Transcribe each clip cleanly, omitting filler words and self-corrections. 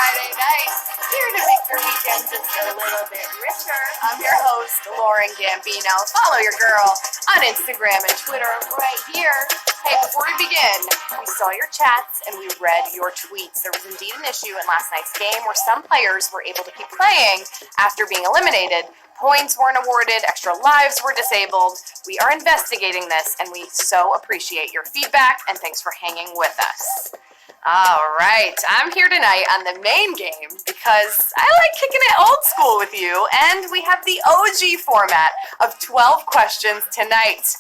Friday night, here to make your weekend just a little bit richer. I'm your host, Lauren Gambino. Follow your girl on Instagram and Twitter right here. Hey, before we begin, we saw your chats and we read your tweets. There was indeed an issue in last night's game where some players were able to keep playing after being eliminated. Points weren't awarded, extra lives were disabled. We are investigating this and we so appreciate your feedback and thanks for hanging with us. All right, I'm here tonight on the main game because I like kicking it old school with you, and we have the OG format of 12 questions tonight.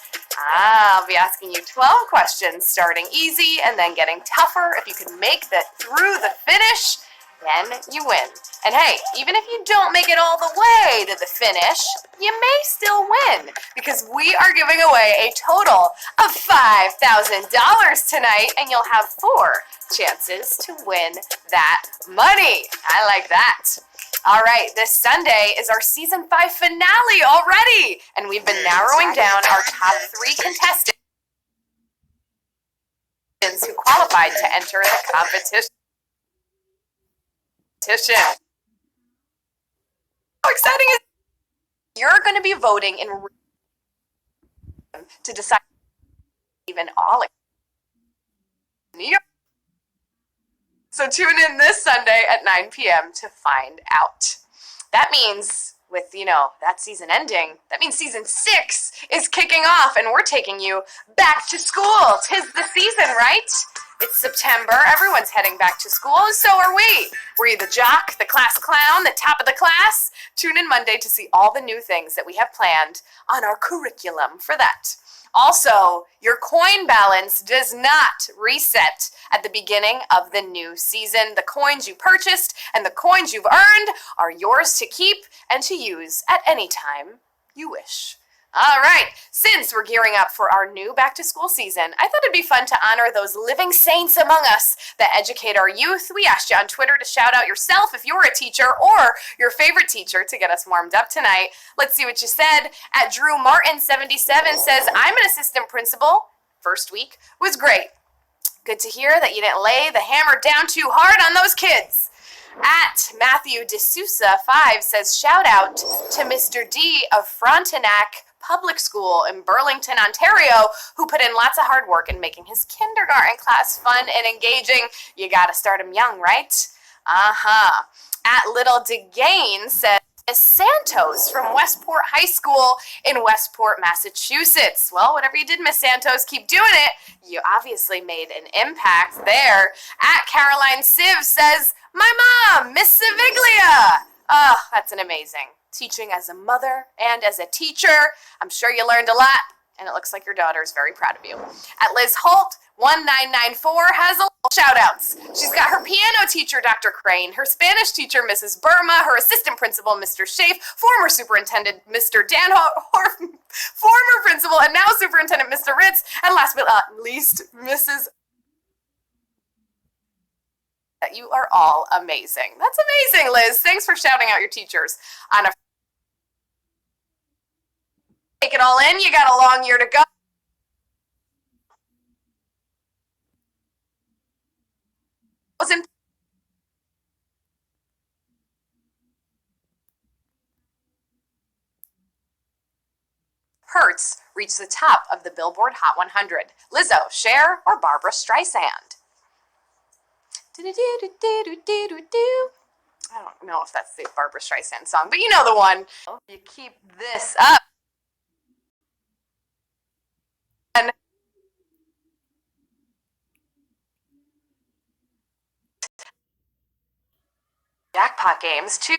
I'll be asking you 12 questions, starting easy and then getting tougher. If you can make it through the finish, then you win. And hey, even if you don't make it all the way to the finish, you may still win because we are giving away a total of $5,000 tonight, and you'll have 4 chances to win that money. I like that. All right, this Sunday is our season 5 finale already, and we've been narrowing down our top 3 contestants who qualified to enter the competition. How exciting is it? You're going to be voting in to decide even all New York. So tune in this Sunday at 9 p.m. to find out. That means with, that season ending, that means season 6 is kicking off and we're taking you back to school. 'Tis the season, right? It's September, everyone's heading back to school, and so are we. Were you the jock, the class clown, the top of the class? Tune in Monday to see all the new things that we have planned on our curriculum for that. Also, your coin balance does not reset at the beginning of the new season. The coins you purchased and the coins you've earned are yours to keep and to use at any time you wish. All right, since we're gearing up for our new back-to-school season, I thought it'd be fun to honor those living saints among us that educate our youth. We asked you on Twitter to shout out yourself if you're a teacher or your favorite teacher to get us warmed up tonight. Let's see what you said. At Drew Martin 77 says, I'm an assistant principal. First week was great. Good to hear that you didn't lay the hammer down too hard on those kids. At Matthew D'Souza 5 says, shout out to Mr. D of Frontenac Public School in Burlington, Ontario, who put in lots of hard work in making his kindergarten class fun and engaging. You gotta start him young, right? At Little DeGain says, Santos from Westport High School in Westport, Massachusetts. Well, whatever you did, Miss Santos, keep doing it. You obviously made an impact there. At Caroline Siv says, my mom, Miss Saviglia. Oh, that's an amazing. Teaching as a mother and as a teacher. I'm sure you learned a lot, and it looks like your daughter is very proud of you. At Liz Holt, 1994 has a shout outs. She's got her piano teacher, Dr. Crane, her Spanish teacher, Mrs. Burma, her assistant principal, Mr. Schaaf, former superintendent, Mr. Dan Horf, former principal, and now superintendent, Mr. Ritz, and last but not least, Mrs. You are all amazing. That's amazing, Liz. Thanks for shouting out your teachers on a take it all in. You got a long year to go. Hertz reached the top of the Billboard Hot 100. Lizzo, Cher, or Barbara Streisand? I don't know if that's the Barbara Streisand song, but you know the one. You keep this up. And jackpot games too.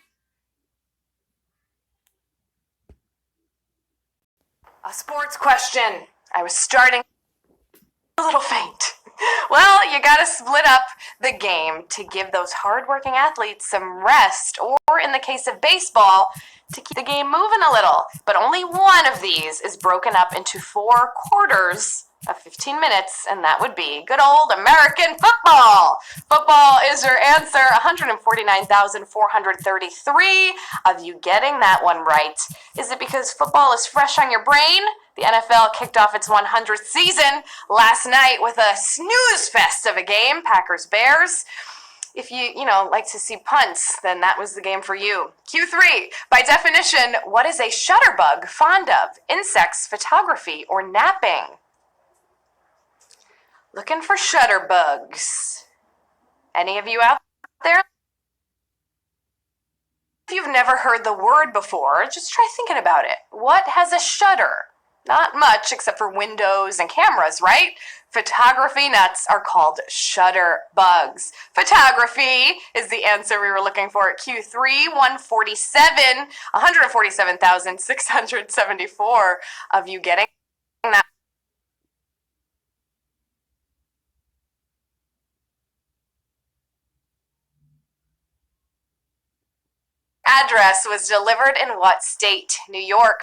A sports question. I was starting a little faint. Well, you gotta split up the game to give those hardworking athletes some rest, or in the case of baseball, to keep the game moving a little. But only one of these is broken up into 4 quarters of 15 minutes, and that would be good old American football. Football is your answer. 149,433 of you getting that one right. Is it because football is fresh on your brain? The NFL kicked off its 100th season last night with a snooze fest of a game, Packers-Bears. If you like to see punts, then that was the game for you. Q3, by definition, what is a shutterbug fond of? Insects, photography, or napping? Looking for shutterbugs. Any of you out there? If you've never heard the word before, just try thinking about it. What has a shutter? Not much except for windows and cameras, right? Photography nuts are called shutter bugs. Photography is the answer we were looking for at Q3. 147,674 of you getting that. Address was delivered in what state? New York.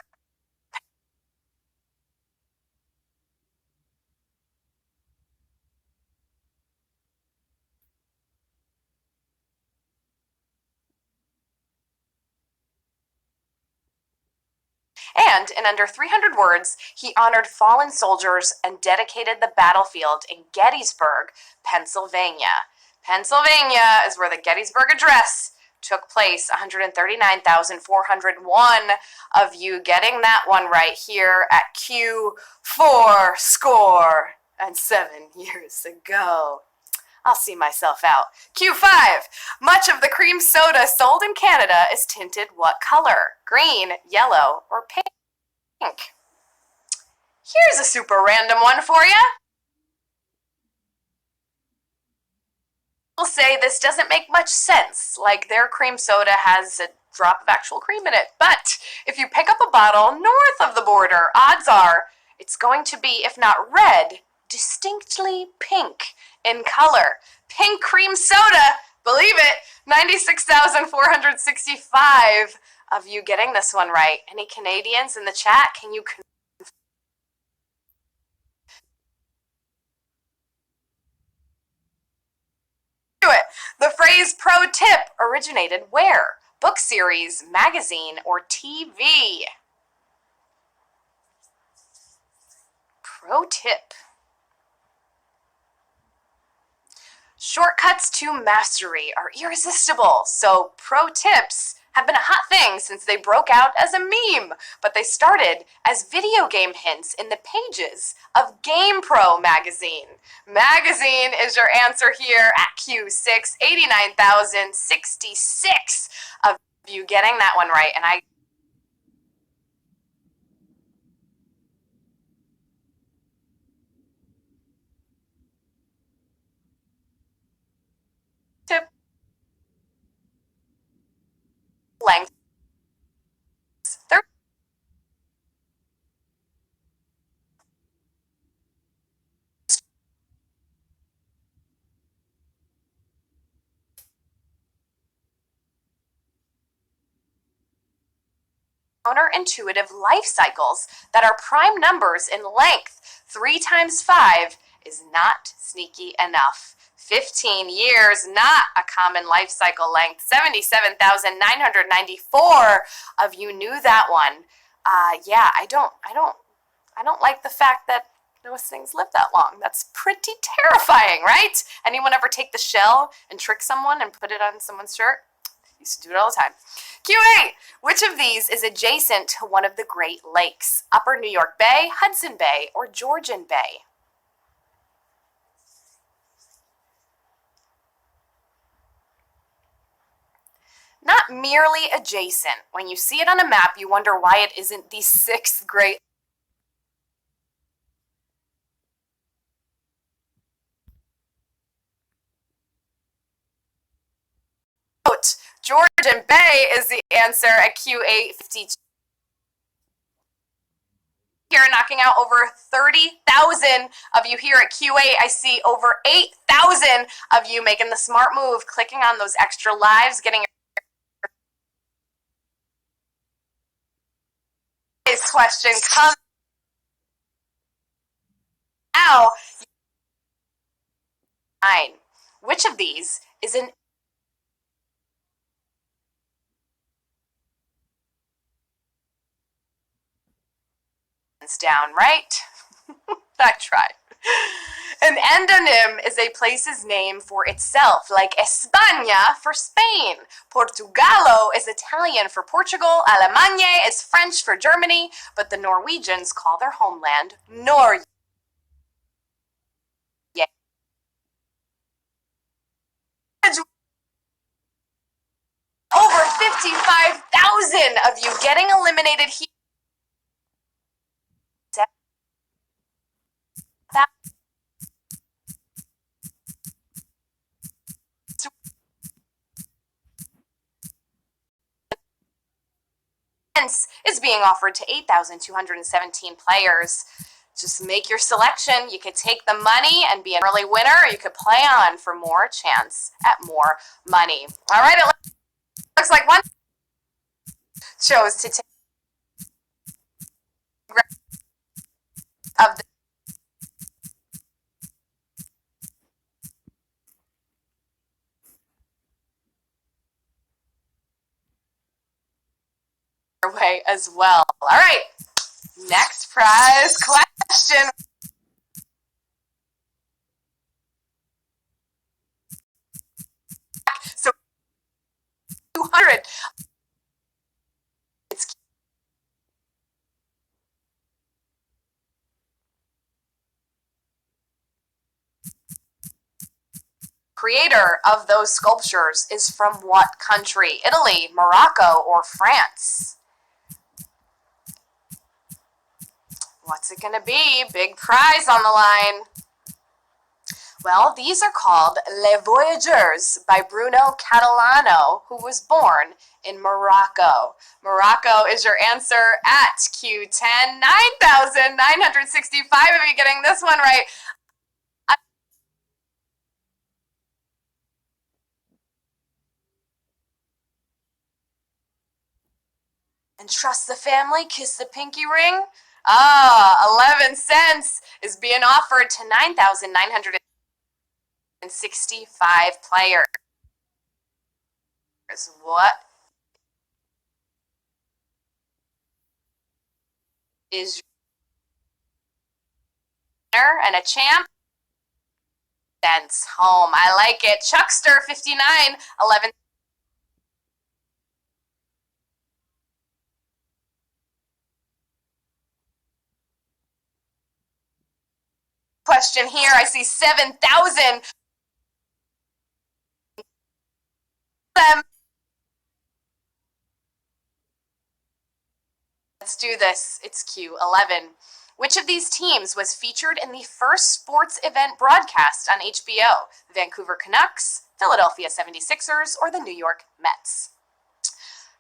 And in under 300 words, he honored fallen soldiers and dedicated the battlefield in Gettysburg, Pennsylvania. Pennsylvania is where the Gettysburg Address took place. 139,401 of you getting that one right here at Q4 score and 7 years ago. I'll see myself out. Q5. Much of the cream soda sold in Canada is tinted what color? Green, yellow, or pink? Here's a super random one for you. People say this doesn't make much sense, like their cream soda has a drop of actual cream in it. But if you pick up a bottle north of the border, odds are it's going to be, if not red, distinctly pink in color. Pink cream soda, believe it, 96,465 of you getting this one right. Any Canadians in the chat? Can you do it? The phrase pro tip originated where? Book series, magazine, or TV? Pro tip. Shortcuts to mastery are irresistible, so pro tips have been a hot thing since they broke out as a meme, but they started as video game hints in the pages of GamePro magazine. Magazine is your answer here at Q6, 89,066 of you getting that one right, and I tip length counterintuitive life cycles that are prime numbers in length. 3 times 5 is not sneaky enough. 15 years, not a common life cycle length. 77,994 of you knew that one. Yeah, I don't like the fact that those things live that long. That's pretty terrifying, right? Anyone ever take the shell and trick someone and put it on someone's shirt? Used to do it all the time. Q8. Which of these is adjacent to one of the Great Lakes? Upper New York Bay, Hudson Bay, or Georgian Bay? Not merely adjacent. When you see it on a map, you wonder why it isn't the 6th Great Lakes. Georgian Bay is the answer at Q852. Here knocking out over 30,000 of you here at Q8. I see over 8,000 of you making the smart move, clicking on those extra lives, getting this question come now. 9. Which of these is an down, right? I tried. An endonym is a place's name for itself, like España for Spain. Portugallo is Italian for Portugal. Allemagne is French for Germany, but the Norwegians call their homeland Norge. Over 55,000 of you getting eliminated here. Is being offered to 8,217 players. Just make your selection. You could take the money and be an early winner, or you could play on for more chance at more money. All right, it looks like one chose to take of the way as well. All right, next prize question. So 200. It's creator of those sculptures is from what country? Italy, Morocco, or France? What's it going to be? Big prize on the line. Well, these are called Les Voyageurs by Bruno Catalano, who was born in Morocco. Morocco is your answer at Q10. 9,965 of you getting this one right. And trust the family, kiss the pinky ring. 11 cents is being offered to 9,965 players. What is your winner and a champ? Cents home. I like it. Chuckster 59, 11. Question here. I see 7,000. Let's do this. It's Q11. Which of these teams was featured in the first sports event broadcast on HBO? The Vancouver Canucks, Philadelphia 76ers, or the New York Mets?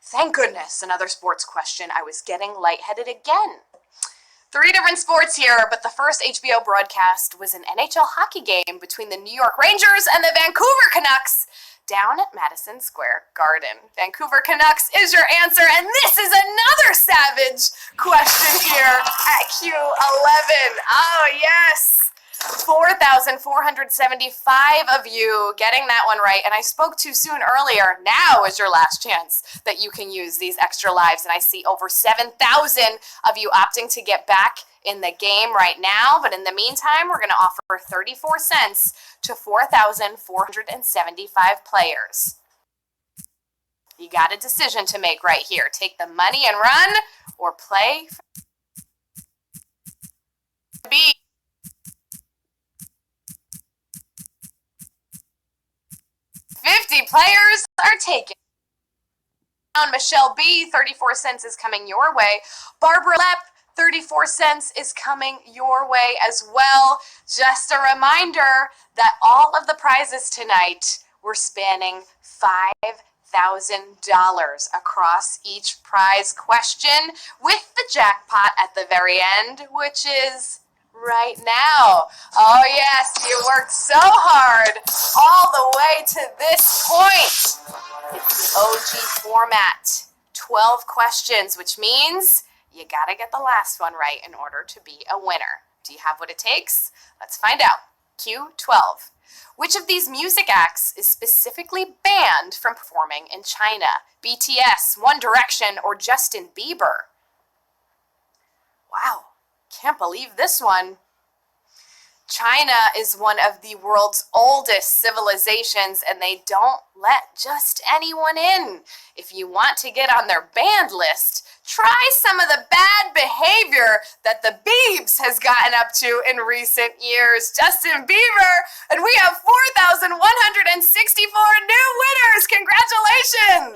Thank goodness, another sports question. I was getting lightheaded again. 3 different sports here, but the first HBO broadcast was an NHL hockey game between the New York Rangers and the Vancouver Canucks down at Madison Square Garden. Vancouver Canucks is your answer, and this is another savage question here at Q11. Oh, yes. 4,475 of you getting that one right, and I spoke too soon earlier. Now is your last chance that you can use these extra lives, and I see over 7,000 of you opting to get back in the game right now, but in the meantime, we're going to offer 34 cents to 4,475 players. You got a decision to make right here. Take the money and run, or play for B. 50 players are taken. Michelle B, 34 cents is coming your way. Barbara Lepp, 34 cents is coming your way as well. Just a reminder that all of the prizes tonight were spanning $5,000 across each prize question, with the jackpot at the very end, which is right now. Oh yes, you worked so hard all the way to this point. It's the OG format. 12 questions, which means you gotta get the last one right in order to be a winner. Do you have what it takes? Let's find out. Q12. Which of these music acts is specifically banned from performing in China? BTS, One Direction, or Justin Bieber? Wow, can't believe this one. China is one of the world's oldest civilizations, and they don't let just anyone in. If you want to get on their banned list, try some of the bad behavior that the Biebs has gotten up to in recent years. Justin Bieber, and we have 4,164 new winners. Congratulations!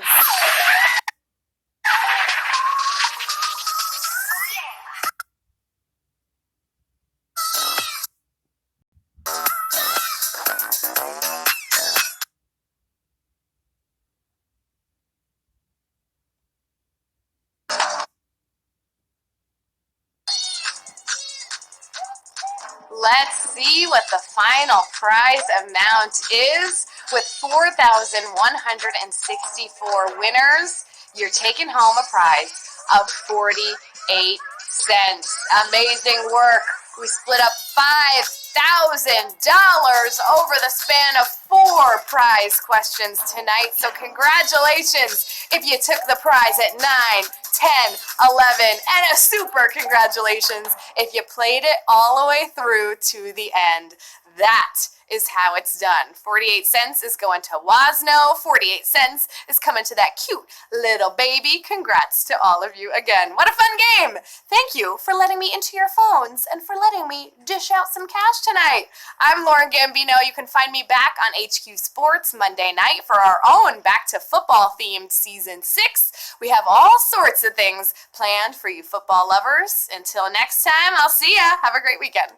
Let's see what the final prize amount is. With 4,164 winners, you're taking home a prize of 48 cents. Amazing work. We split up $5,000 over the span of 4 prize questions tonight. So congratulations if you took the prize at 9, 10, 11, and a super congratulations if you played it all the way through to the end. That is how it's done. 48 cents is going to Wasno. 48 cents is coming to that cute little baby. Congrats to all of you again. What a fun game. Thank you for letting me into your phones and for letting me dish out some cash tonight. I'm Lauren Gambino. You can find me back on HQ Sports Monday night for our own Back to Football themed Season 6. We have all sorts of things planned for you football lovers. Until next time, I'll see ya. Have a great weekend.